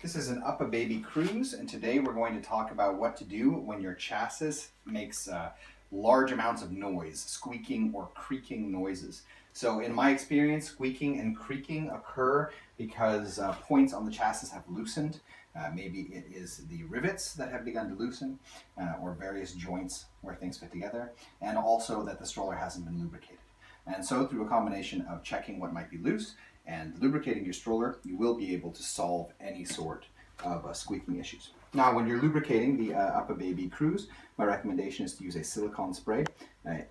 This is an UPPAbaby Cruz, and today we're going to talk about what to do when your chassis makes large amounts of noise, squeaking or creaking noises. So in my experience, squeaking and creaking occur because points on the chassis have loosened. Maybe it is the rivets that have begun to loosen, or various joints where things fit together, and also that the stroller hasn't been lubricated. And so through a combination of checking what might be loose and lubricating your stroller, you will be able to solve any sort of squeaking issues. Now, when you're lubricating the UPPAbaby Cruz, my recommendation is to use a silicone spray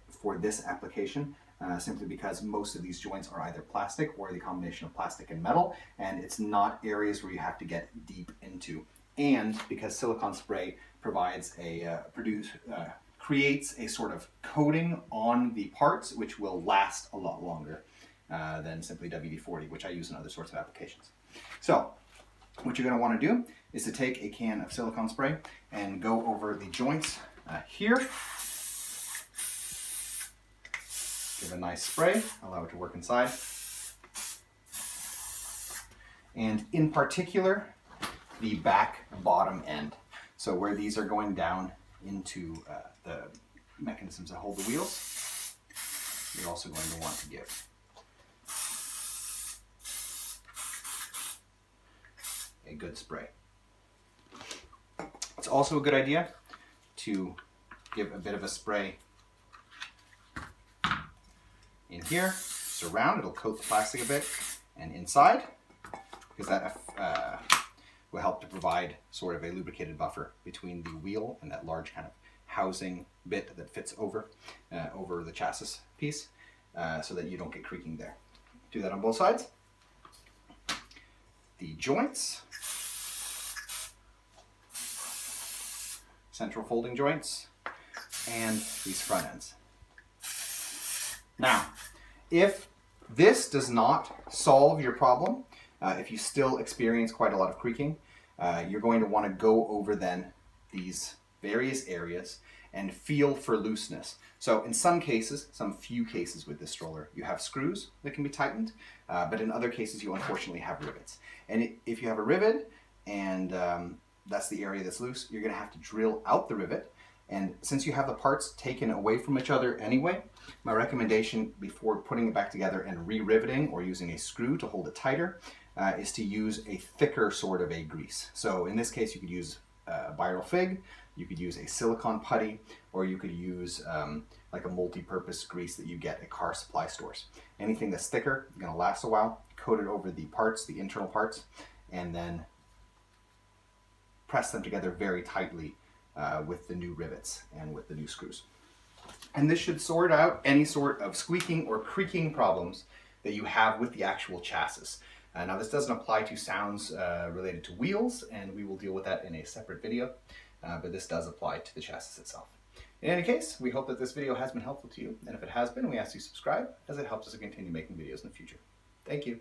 for this application, simply because most of these joints are either plastic or the combination of plastic and metal, and it's not areas where you have to get deep into. And because silicone spray provides creates a sort of coating on the parts which will last a lot longer than simply WD-40, which I use in other sorts of applications. So what you're going to want to do is to take a can of silicone spray and go over the joints here. Give a nice spray, allow it to work inside. And in particular, the back bottom end. So where these are going down into the mechanisms that hold the wheels, you're also going to want to give a good spray. It's also a good idea to give a bit of a spray in here, just around. It'll coat the plastic a bit, and inside, because that will help to provide sort of a lubricated buffer between the wheel and that large kind of housing bit that fits over the chassis piece, so that you don't get creaking there. Do that on both sides. The joints, central folding joints, and these front ends. Now, if this does not solve your problem, if you still experience quite a lot of creaking, you're going to want to go over then these various areas and feel for looseness. So in some cases, some few cases with this stroller, you have screws that can be tightened, but in other cases you unfortunately have rivets. And if you have a rivet and that's the area that's loose, you're going to have to drill out the rivet. And since you have the parts taken away from each other anyway, my recommendation before putting it back together and re-riveting or using a screw to hold it tighter is to use a thicker sort of a grease. So in this case, you could use viral fig, you could use a silicone putty, or you could use like a multi-purpose grease that you get at car supply stores. Anything that's thicker, is going to last a while. Coat it over the parts, the internal parts, and then press them together very tightly with the new rivets and with the new screws. And this should sort out any sort of squeaking or creaking problems that you have with the actual chassis. Now this doesn't apply to sounds related to wheels, and we will deal with that in a separate video, but this does apply to the chassis itself. In any case, we hope that this video has been helpful to you, and if it has been, we ask you to subscribe, as it helps us to continue making videos in the future. Thank you.